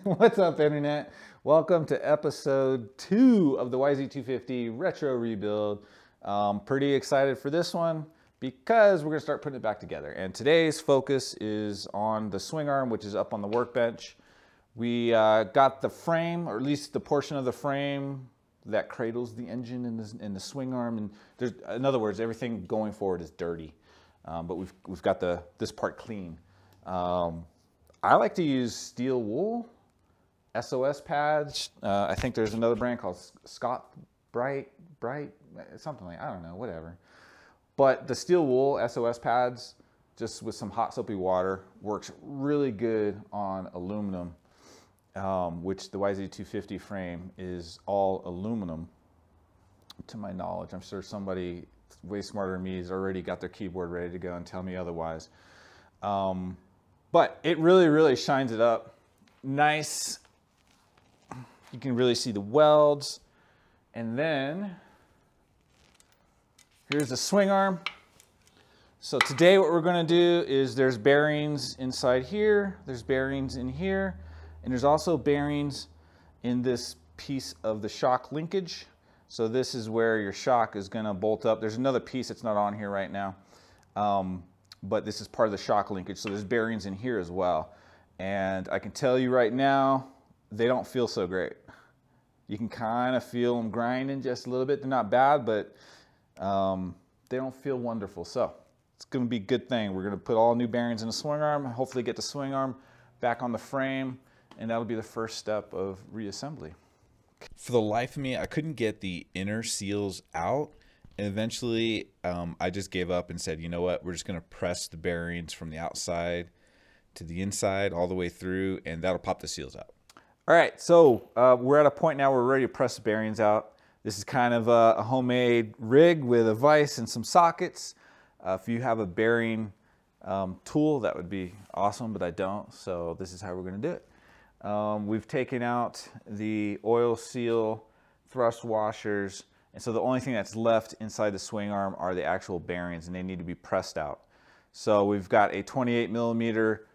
What's up, Internet? Welcome to episode 2 of the YZ250 Retro Rebuild. Pretty excited for this one because we're going to start putting it back together. And today's focus is on the swing arm, which is up on the workbench. We got the frame, or at least the portion of the frame that cradles the engine in the swing arm. And there's, in other words, everything going forward is dirty. But we've got this part clean. I like to use steel wool, SOS pads. I think there's another brand called Scott Bright, something like, I don't know, whatever. But the steel wool SOS pads, just with some hot soapy water, works really good on aluminum, which the YZ250 frame is all aluminum, to my knowledge. I'm sure somebody way smarter than me has already got their keyboard ready to go and tell me otherwise. But it really shines it up. Nice. You can really see the welds. And then here's the swing arm. So today what we're going to do is there's bearings inside here, there's bearings in here, and there's also bearings in this piece of the shock linkage. So this is where your shock is going to bolt up. There's another piece that's not on here right now. But this is part of the shock linkage, so there's bearings in here as well. And I can tell you right now, they don't feel so great. You can kind of feel them grinding just a little bit. They're not bad, but they don't feel wonderful. So it's going to be a good thing. We're going to put all new bearings in the swing arm, hopefully get the swing arm back on the frame, and that'll be the first step of reassembly. For the life of me, I couldn't get the inner seals out. And eventually, I just gave up and said, you know what, we're just going to press the bearings from the outside to the inside all the way through, and that'll pop the seals out. All right, so we're at a point now where we're ready to press the bearings out. This is kind of a homemade rig with a vise and some sockets. If you have a bearing tool, that would be awesome, but I don't, so this is how we're going to do it. We've taken out the oil seal thrust washers. And so the only thing that's left inside the swing arm are the actual bearings, and they need to be pressed out. So we've got a 28 millimeter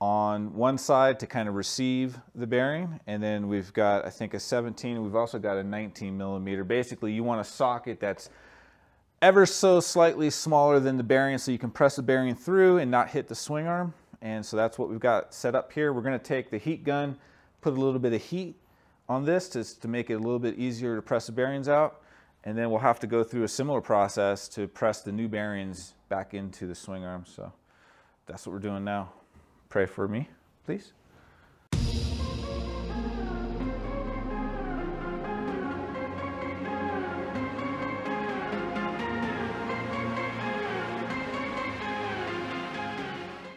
on one side to kind of receive the bearing, and then we've got, I think, a 17, and we've also got a 19 millimeter. Basically, you want a socket that's ever so slightly smaller than the bearing so you can press the bearing through and not hit the swing arm. And so that's what we've got set up here. We're going to take the heat gun, put a little bit of heat on this to make it a little bit easier to press the bearings out. And then we'll have to go through a similar process to press the new bearings back into the swing arm. So that's what we're doing now. Pray for me, please.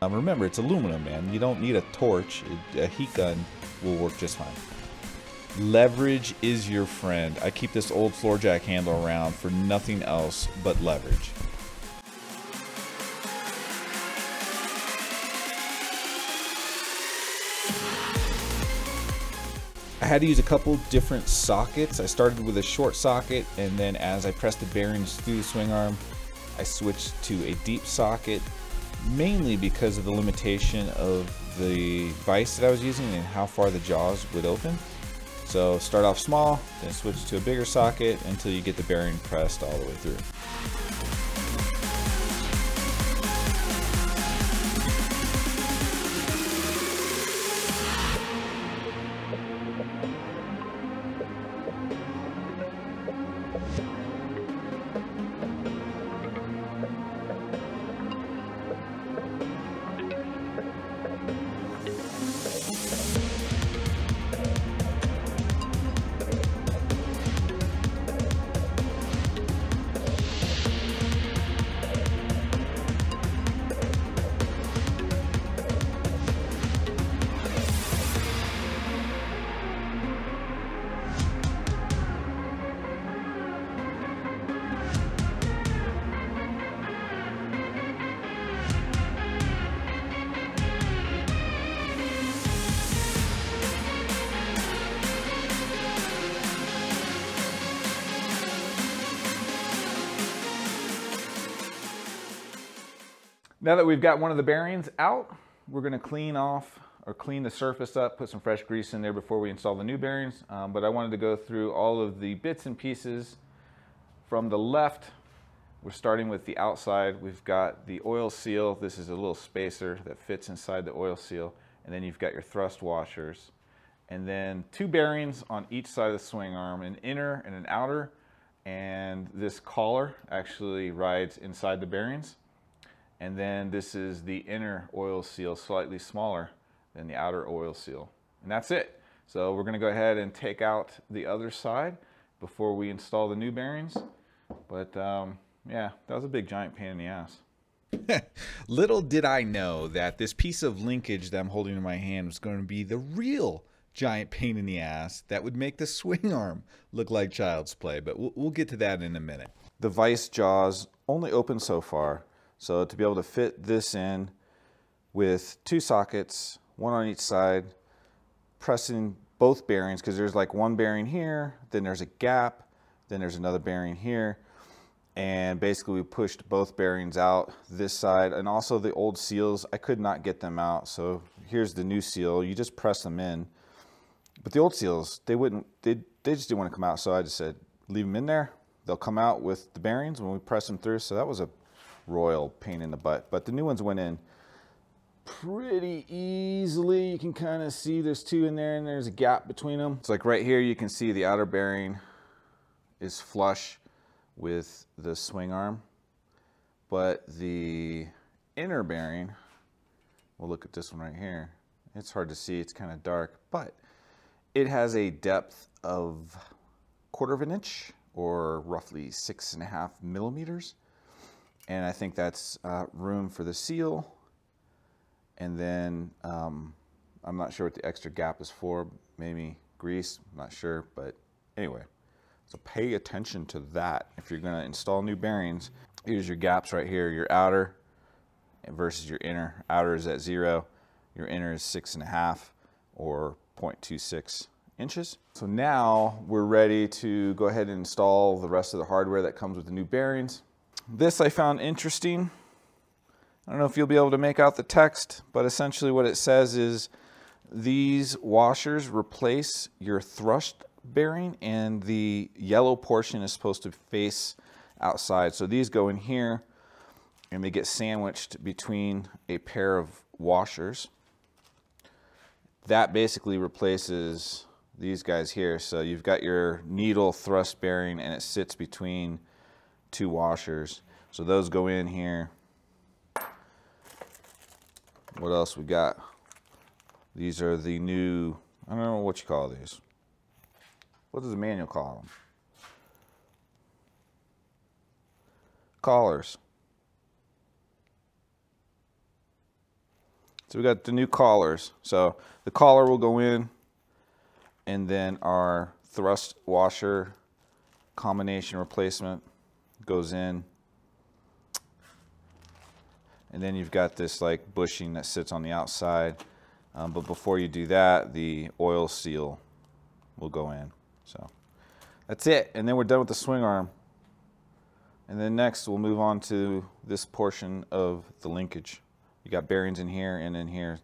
Remember, it's aluminum, man. You don't need a torch. A heat gun will work just fine. Leverage is your friend. I keep this old floor jack handle around for nothing else but leverage. I had to use a couple different sockets. I started with a short socket, and then as I pressed the bearings through the swing arm, I switched to a deep socket, mainly because of the limitation of the vise that I was using and how far the jaws would open. So start off small, then switch to a bigger socket until you get the bearing pressed all the way through. Now that we've got one of the bearings out, we're going to clean off or clean the surface up, put some fresh grease in there before we install the new bearings. But I wanted to go through all of the bits and pieces. From the left, we're starting with the outside. We've got the oil seal. This is a little spacer that fits inside the oil seal. And then you've got your thrust washers. And then 2 bearings on each side of the swing arm, an inner and an outer. And this collar actually rides inside the bearings. And then this is the inner oil seal, slightly smaller than the outer oil seal. And that's it. So we're gonna go ahead and take out the other side before we install the new bearings. But yeah, that was a big giant pain in the ass. Little did I know that this piece of linkage that I'm holding in my hand was going to be the real giant pain in the ass that would make the swing arm look like child's play, but we'll get to that in a minute. The vise jaws only open so far, so to be able to fit this in with 2 sockets, 1 on each side, pressing both bearings, because there's like one bearing here, then there's a gap, then there's another bearing here, and basically we pushed both bearings out this side, and also the old seals, I could not get them out. So here's the new seal, you just press them in. But the old seals, they just didn't want to come out, so I just said, leave them in there. They'll come out with the bearings when we press them through, so that was a royal pain in the butt. But the new ones went in pretty easily. You can kind of see there's 2 in there, and there's a gap between them. It's like right here, you can see the outer bearing is flush with the swing arm, but the inner bearing, we'll look at this one right here. It's hard to see, it's kind of dark, but it has a depth of 1/4 of an inch, or roughly 6.5 millimeters. And I think that's room for the seal. And then I'm not sure what the extra gap is for, maybe grease, I'm not sure, but anyway. So pay attention to that. If you're gonna install new bearings, here's your gaps right here, your outer versus your inner. Outer is at 0, your inner is 6.5 or 0.26 inches. So now we're ready to go ahead and install the rest of the hardware that comes with the new bearings. This I found interesting. I don't know if you'll be able to make out the text, but essentially what it says is these washers replace your thrust bearing, and the yellow portion is supposed to face outside. So these go in here and they get sandwiched between a pair of washers. That basically replaces these guys here. So you've got your needle thrust bearing and it sits between 2 washers. So those go in here. What else we got? These are the new, I don't know what you call these. What does the manual call them? Collars. So we got the new collars. So the collar will go in, and then our thrust washer combination replacement goes in. And then you've got this like bushing that sits on the outside. But before you do that, the oil seal will go in. So that's it. And then we're done with the swing arm. And then next we'll move on to this portion of the linkage. You got bearings in here and in here.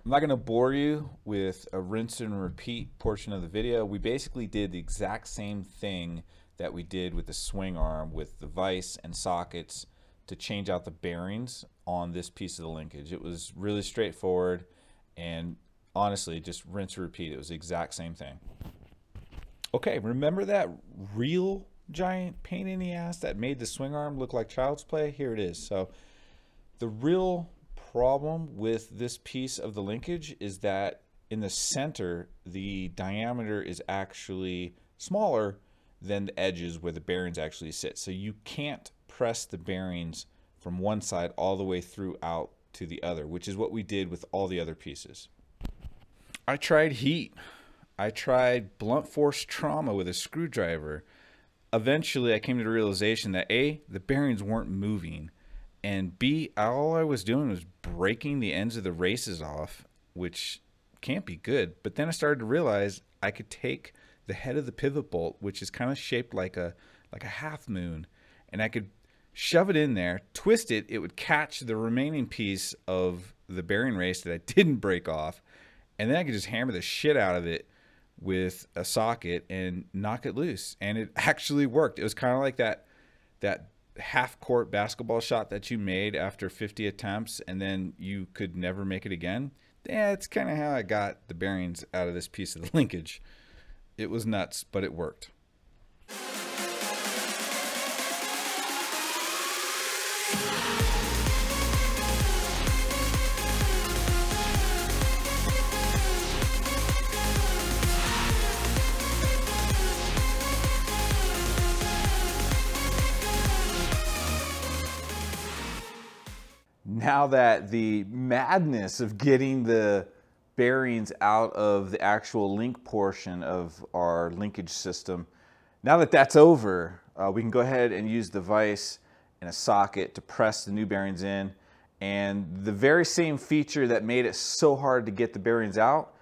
I'm not going to bore you with a rinse and repeat portion of the video. We basically did the exact same thing that we did with the swing arm with the vise and sockets to change out the bearings on this piece of the linkage. It was really straightforward, and honestly, just rinse and repeat. It was the exact same thing. Okay, remember that real giant pain in the ass that made the swing arm look like child's play? Here it is. So the real problem with this piece of the linkage is that in the center, the diameter is actually smaller than the edges where the bearings actually sit. So you can't press the bearings from one side all the way through out to the other, which is what we did with all the other pieces. I tried heat. I tried blunt force trauma with a screwdriver. Eventually, I came to the realization that A, the bearings weren't moving, and B, all I was doing was breaking the ends of the races off, which can't be good. But then I started to realize I could take the head of the pivot bolt, which is kind of shaped like a half moon, and I could shove it in there, twist it, it would catch the remaining piece of the bearing race that I didn't break off, and then I could just hammer the shit out of it with a socket and knock it loose. And it actually worked. It was kind of like that half-court basketball shot that you made after 50 attempts and then you could never make it again. Yeah, that's kind of how I got the bearings out of this piece of the linkage. It was nuts, but it worked. Now that the madness of getting the bearings out of the actual link portion of our linkage system, now that that's over, we can go ahead and use the vise and a socket to press the new bearings in. And the very same feature that made it so hard to get the bearings out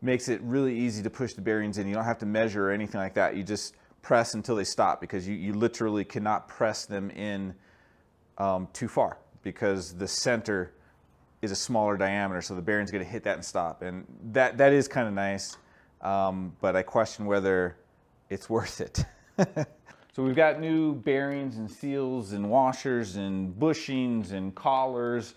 makes it really easy to push the bearings in. You don't have to measure or anything like that. You just press until they stop, because you literally cannot press them in too far, because the center is a smaller diameter, so the bearing's going to hit that and stop. And that is kind of nice, but I question whether it's worth it. So we've got new bearings and seals and washers and bushings and collars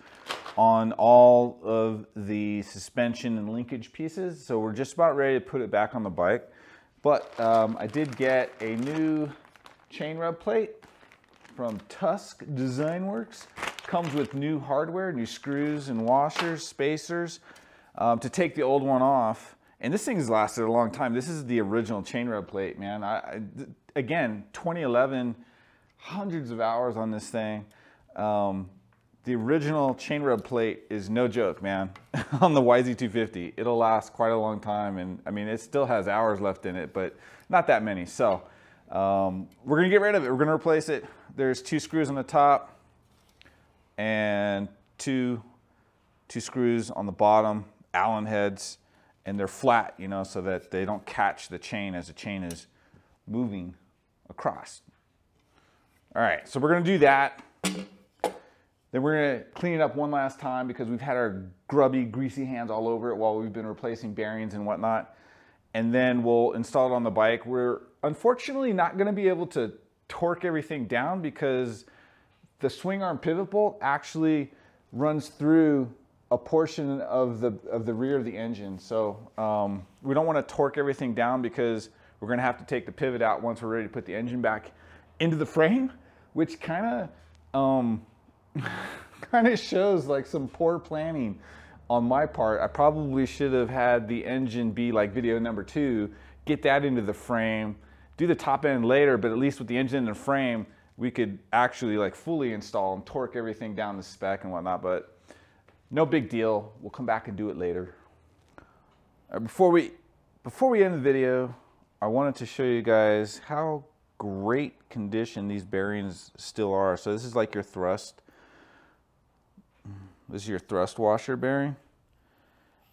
on all of the suspension and linkage pieces. So we're just about ready to put it back on the bike. But I did get a new chain rub plate from Tusk Design Works. Comes with new hardware, new screws and washers, spacers, to take the old one off. And this thing has lasted a long time. This is the original chain rub plate, man. Again, 2011, hundreds of hours on this thing. The original chain rub plate is no joke, man, on the YZ250. It'll last quite a long time, and I mean, it still has hours left in it, but not that many. So we're gonna get rid of it. We're gonna replace it. There's 2 screws on the top and two screws on the bottom, Allen heads, and they're flat, you know, so that they don't catch the chain as the chain is moving across. All right, so we're gonna do that. Then we're gonna clean it up one last time, because we've had our grubby, greasy hands all over it while we've been replacing bearings and whatnot. And then we'll install it on the bike. We're unfortunately not gonna be able to torque everything down, because the swing arm pivot bolt actually runs through a portion of the rear of the engine. So we don't want to torque everything down, because we're going to have to take the pivot out once we're ready to put the engine back into the frame, which kind of shows like some poor planning on my part. I probably should have had the engine be like video number 2, get that into the frame, do the top end later, but at least with the engine in the frame, we could actually like fully install and torque everything down the spec and whatnot, but no big deal. We'll come back and do it later. Before we end the video, I wanted to show you guys how great condition these bearings still are. So this is like your thrust. This is your thrust washer bearing.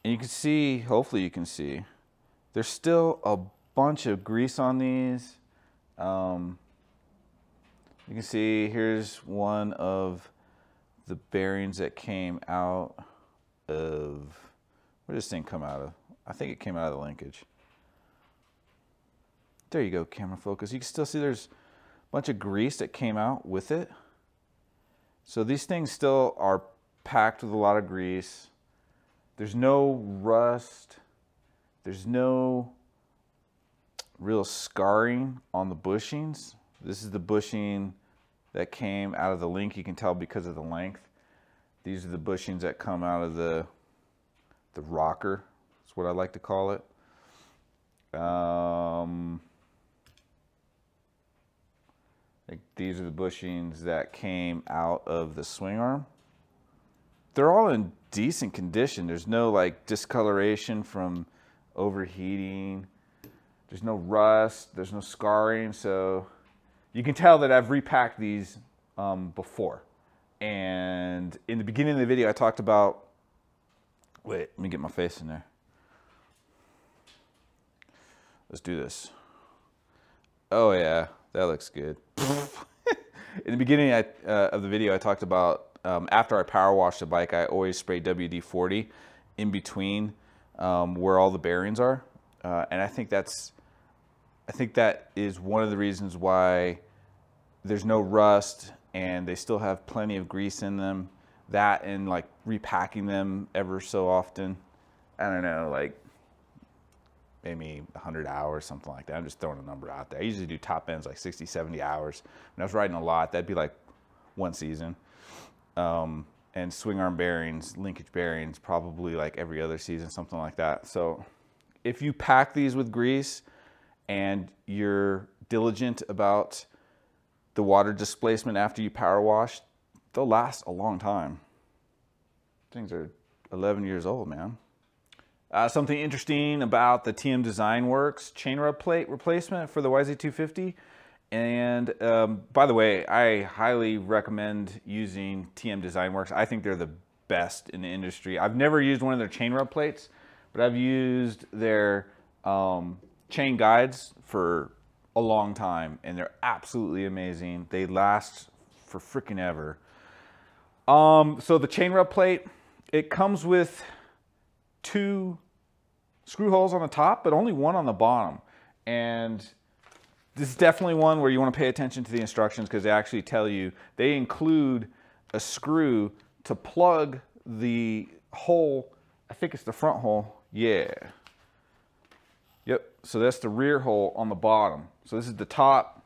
And you can see, hopefully you can see, there's still a bunch of grease on these. You can see here's one of the bearings that came out of, where did this thing come out of? I think it came out of the linkage. There you go, camera focus. You can still see there's a bunch of grease that came out with it. So these things still are packed with a lot of grease. There's no rust. There's no real scarring on the bushings. This is the bushing that came out of the link. You can tell because of the length. These are the bushings that come out of the rocker. That's what I like to call it. These are the bushings that came out of the swing arm. They're all in decent condition. There's no like discoloration from overheating. There's no rust. There's no scarring. So you can tell that I've repacked these before. And in the beginning of the video, I talked about, wait, let me get my face in there. Let's do this. Oh yeah, that looks good. In the beginning of the video, I talked about after I power wash the bike, I always spray WD-40 in between where all the bearings are, and I think that is one of the reasons why there's no rust and they still have plenty of grease in them. That and like repacking them ever so often. I don't know, like maybe 100 hours, something like that. I'm just throwing a number out there. I usually do top ends like 60, 70 hours. When I was riding a lot, that'd be like one season. And swing arm bearings, linkage bearings, probably like every other season, something like that. So if you pack these with grease and you're diligent about the water displacement after you power wash, they'll last a long time. Things are 11 years old, man. Something interesting about the TM Design Works chain rub plate replacement for the YZ250. And by the way, I highly recommend using TM Design Works. I think they're the best in the industry. I've never used one of their chain rub plates, but I've used their chain guides for a long time, and they're absolutely amazing. They last for freaking ever. So the chain rub plate, it comes with 2 screw holes on the top, but only 1 on the bottom. And this is definitely one where you want to pay attention to the instructions, because they actually tell you, they include a screw to plug the hole. I think it's the front hole. Yeah. Yep. So that's the rear hole on the bottom. So this is the top.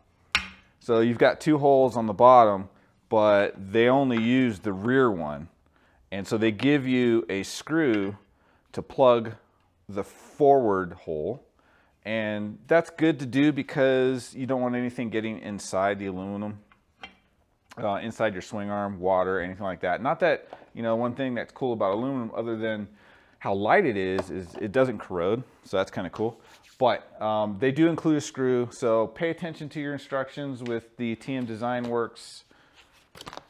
So you've got 2 holes on the bottom, but they only use the rear one. And so they give you a screw to plug the forward hole. And that's good to do because you don't want anything getting inside the aluminum, inside your swing arm, water, anything like that. Not that, you know, one thing that's cool about aluminum, other than how light it is it doesn't corrode. So that's kind of cool. But they do include a screw. So pay attention to your instructions with the TM Design Works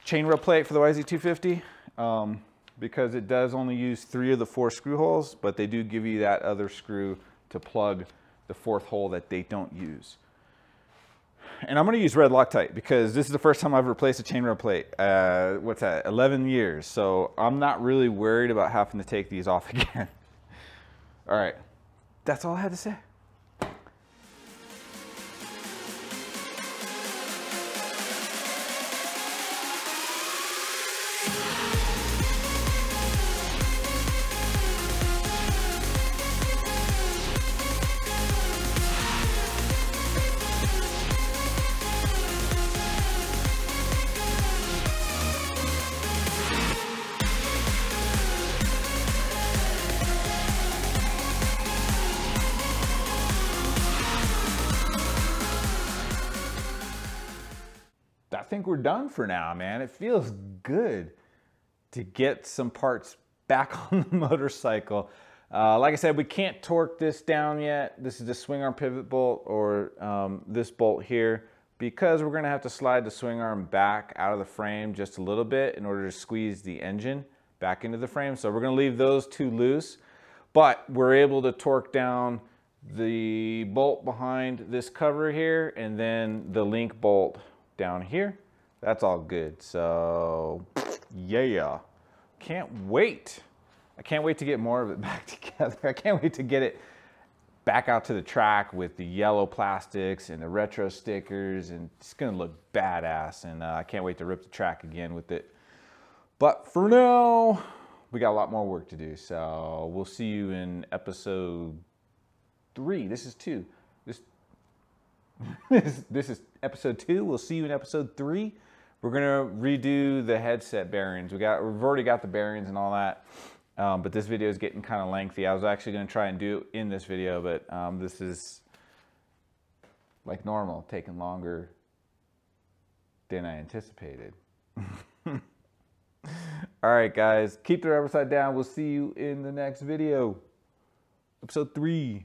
chain rub plate for the YZ250. Because it does only use 3 of the 4 screw holes, but they do give you that other screw to plug the 4th hole that they don't use. And I'm gonna use red Loctite because this is the first time I've replaced a chain rub plate. What's that, 11 years. So I'm not really worried about having to take these off again. All right, that's all I had to say. I think we're done for now, man. It feels good to get some parts back on the motorcycle. Like I said, we can't torque this down yet. This is the swing arm pivot bolt, or this bolt here, because we're gonna have to slide the swing arm back out of the frame just a little bit in order to squeeze the engine back into the frame. So we're gonna leave those 2 loose, but we're able to torque down the bolt behind this cover here, and then the link bolt down here. That's all good. So yeah, can't wait. I can't wait to get more of it back together. I can't wait to get it back out to the track with the yellow plastics and the retro stickers, and it's gonna look badass. And I can't wait to rip the track again with it. But for now, we got a lot more work to do. So we'll see you in episode 3. This is 2. This is episode 2. We'll see you in episode 3. We're gonna redo the headset bearings. We've already got the bearings and all that, but this video is getting kind of lengthy. I was actually gonna try and do it in this video, but this is like normal, taking longer than I anticipated. All right, guys, keep the rubber side down. We'll see you in the next video, episode 3.